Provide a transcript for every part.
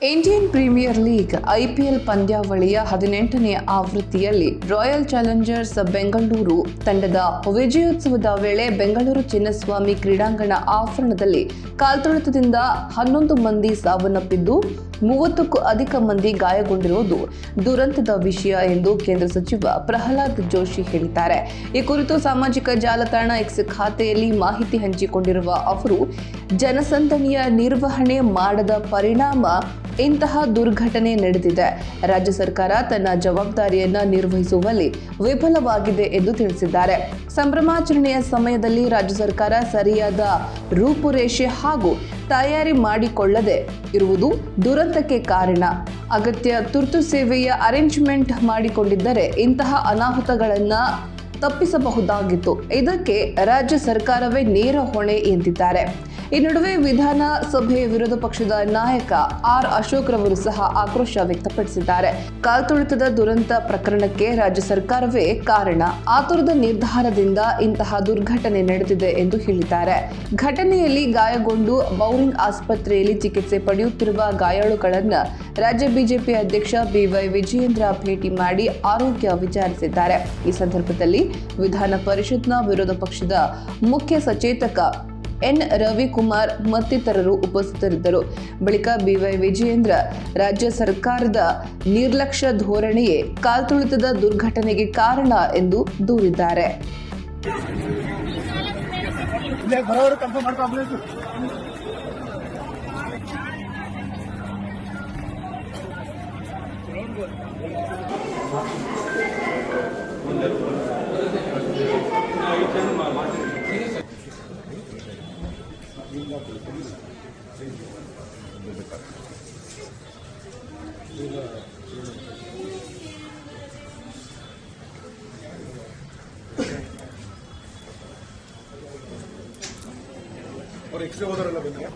Indian premier league IPL ಪಂದ್ಯಾವಳಿಯ 18ನೇ ಆವೃತ್ತಿಯಲ್ಲಿ royal Challengers Bengaluru ತಂಡದ ವಿಜಯೋತ್ಸವದ ವೇಳೆ ಬೆಂಗಳೂರು ಚಿನ್ನಸ್ವಾಮಿ ಕ್ರೀಡಾಂಗಣ ಆವರಣದಲ್ಲಿ ಕಾಲ್ತುಳಿತದಿಂದ 11 ಮಂದಿ ಸಾವನ್ನಪ್ಪಿದ್ದು 30ಕ್ಕೂ ಅಧಿಕ ಮಂದಿ ಗಾಯಗೊಂಡಿರುವುದು ದುರಂತದ ವಿಷಯ ಎಂದು ಕೇಂದ್ರ ಸಚಿವ ಪ್ರಹ್ಲಾದ್ ಜೋಶಿ ಹೇಳಿದ್ದಾರೆ. ಈ ಕುರಿತು ಸಾಮಾಜಿಕ ಜಾಲತಾಣ ಎಕ್ಸ್ ಖಾತೆಯಲ್ಲಿ ಮಾಹಿತಿ ಹಂಚಿಕೊಂಡಿರುವ ಅವರು, ಜನಸಂದಣಿಯ ನಿರ್ವಹಣೆ ಮಾಡದ ಪರಿಣಾಮ ಇಂತಹ ದುರ್ಘಟನೆ ನಡೆದಿದೆ. ರಾಜ್ಯ ಸರ್ಕಾರ ತನ್ನ ಜವಾಬ್ದಾರಿಯನ್ನ ನಿರ್ವಹಿಸುವಲ್ಲಿ ವಿಫಲವಾಗಿದೆ ಎಂದು ತಿಳಿಸಿದ್ದಾರೆ. ಸಂಭ್ರಮಾಚರಣೆಯ ಸಮಯದಲ್ಲಿ ರಾಜ್ಯ ಸರ್ಕಾರ ಸರಿಯಾದ ರೂಪುರೇಷೆ ಹಾಗೂ ತಯಾರಿ ಮಾಡಿಕೊಳ್ಳದೆ ಇರುವುದು ದುರಂತಕ್ಕೆ ಕಾರಣ. ಅಗತ್ಯ ತುರ್ತು ಸೇವೆಯ ಅರೇಂಜ್ಮೆಂಟ್ ಮಾಡಿಕೊಂಡಿದ್ದರೆ ಇಂತಹ ಅನಾಹುತಗಳನ್ನು ತಪ್ಪಿಸಬಹುದಾಗಿತ್ತು. ಇದಕ್ಕೆ ರಾಜ್ಯ ಸರ್ಕಾರವೇ ನೇರ ಹೊಣೆ ಎಂದಿದ್ದಾರೆ. ಈ ನಡುವೆ ವಿಧಾನಸಭೆ ವಿರೋಧ ಪಕ್ಷದ ನಾಯಕ ಆರ್ ಅಶೋಕ್ ರವರು ಸಹ ಆಕ್ರೋಶ ವ್ಯಕ್ತಪಡಿಸಿದ್ದಾರೆ. ಕಾಲ್ತುಳಿತದ ದುರಂತ ಪ್ರಕರಣಕ್ಕೆ ರಾಜ್ಯ ಸರ್ಕಾರವೇ ಕಾರಣ. ಆತುರದ ನಿರ್ಧಾರದಿಂದ ಇಂತಹ ದುರ್ಘಟನೆ ನಡೆದಿದೆ ಎಂದು ಹೇಳಿದ್ದಾರೆ. ಘಟನೆಯಲ್ಲಿ ಗಾಯಗೊಂಡು ಬೌರಿಂಗ್ ಆಸ್ಪತ್ರೆಯಲ್ಲಿ ಚಿಕಿತ್ಸೆ ಪಡೆಯುತ್ತಿರುವ ಗಾಯಾಳುಗಳನ್ನು ರಾಜ್ಯ ಬಿಜೆಪಿ ಅಧ್ಯಕ್ಷ ಬಿವೈ ವಿಜಯೇಂದ್ರ ಭೇಟಿ ಮಾಡಿ ಆರೋಗ್ಯ ವಿಚಾರಿಸಿದ್ದಾರೆ. ಈ ಸಂದರ್ಭದಲ್ಲಿ ವಿಧಾನ ಪರಿಷತ್ನ ವಿರೋಧ ಪಕ್ಷದ ಮುಖ್ಯ ಸಚೇತಕ ಎನ್ ರವಿಕುಮಾರ್ ಮತ್ತಿತರರು ಉಪಸ್ಥಿತರಿದ್ದರು. ಬಳಿಕ ಬಿವೈ ವಿಜಯೇಂದ್ರ, ರಾಜ್ಯ ಸರ್ಕಾರದ ನಿರ್ಲಕ್ಷ್ಯ ಧೋರಣೆಯೇ ಕಾಲ್ತುಳಿತದ ದುರ್ಘಟನೆಗೆ ಕಾರಣ ಎಂದು ದೂರಿದ್ದಾರೆ. और एक्सरे वगैरह लगेंगे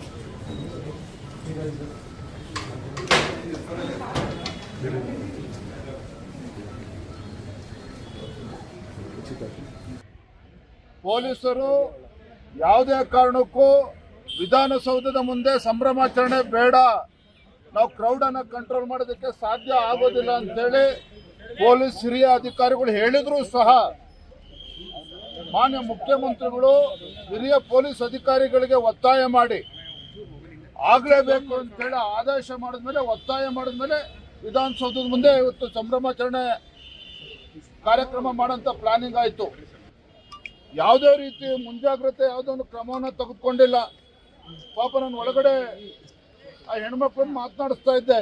ಪೊಲೀಸರು ಯಾವುದೇ ಕಾರಣಕ್ಕೂ ವಿಧಾನಸೌಧದ ಮುಂದೆ ಸಂಭ್ರಮಾಚರಣೆ ಬೇಡ, ನಾವು ಕ್ರೌಡ್ ಅನ್ನು ಕಂಟ್ರೋಲ್ ಮಾಡೋದಕ್ಕೆ ಸಾಧ್ಯ ಆಗೋದಿಲ್ಲ ಅಂತೇಳಿ ಪೊಲೀಸ್ ಹಿರಿಯ ಅಧಿಕಾರಿಗಳು ಹೇಳಿದ್ರು ಸಹ ಮಾನ್ಯ ಮುಖ್ಯಮಂತ್ರಿಗಳು ಹಿರಿಯ ಪೊಲೀಸ್ ಅಧಿಕಾರಿಗಳಿಗೆ ಒತ್ತಾಯ ಮಾಡಿ ಆಗಲೇಬೇಕು ಅಂತೇಳಿ ಆದೇಶ ಮಾಡಿದ್ಮೇಲೆ, ಒತ್ತಾಯ ಮಾಡಿದ್ಮೇಲೆ ವಿಧಾನಸೌಧದ ಮುಂದೆ ಇವತ್ತು ಸಂಭ್ರಮಾಚರಣೆ ಕಾರ್ಯಕ್ರಮ ಮಾಡೋಂಥ ಪ್ಲಾನಿಂಗ್ ಆಯಿತು. ಯಾವುದೇ ರೀತಿ ಮುಂಜಾಗ್ರತೆ ಯಾವುದೊಂದು ಕ್ರಮವನ್ನು ತೆಗೆದುಕೊಂಡಿಲ್ಲ. ಪಾಪ ನಾನು ಒಳಗಡೆ ಆ ಹೆಣ್ಮಕ್ಳನ್ನು ಮಾತನಾಡಿಸ್ತಾ ಇದ್ದೆ.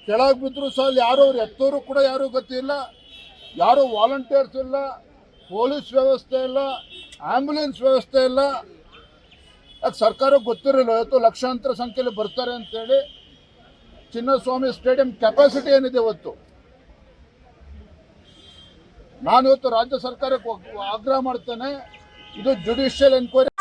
ಕೆಳಗೆ ಬಿದ್ದರೂ ಸಹ ಯಾರು ಅವ್ರು ಎತ್ತೋರು ಕೂಡ ಯಾರೂ ಗತಿ ಇಲ್ಲ, ಯಾರು ವಾಲಂಟಿಯರ್ಸ್ ಇಲ್ಲ, ಪೊಲೀಸ್ ವ್ಯವಸ್ಥೆ ಇಲ್ಲ, ಆಂಬ್ಯುಲೆನ್ಸ್ ವ್ಯವಸ್ಥೆ ಇಲ್ಲ. ಯಾಕೆ ಸರ್ಕಾರಕ್ಕೆ ಗೊತ್ತಿರಲಿಲ್ಲ ಇವತ್ತು ಲಕ್ಷಾಂತರ ಸಂಖ್ಯೆಯಲ್ಲಿ ಬರ್ತಾರೆ ಅಂತೇಳಿ. ಚಿನ್ನಸ್ವಾಮಿ ಸ್ಟೇಡಿಯಂ ಕೆಪಾಸಿಟಿ ಏನಿದೆ ಇವತ್ತು, ನಾನು ಇವತ್ತು ರಾಜ್ಯ ಸರ್ಕಾರಕ್ಕೆ ಆಗ್ರಹ ಮಾಡ್ತೇನೆ, ಇದು ಜುಡಿಷಿಯಲ್ ಎನ್ಕ್ವೈರಿ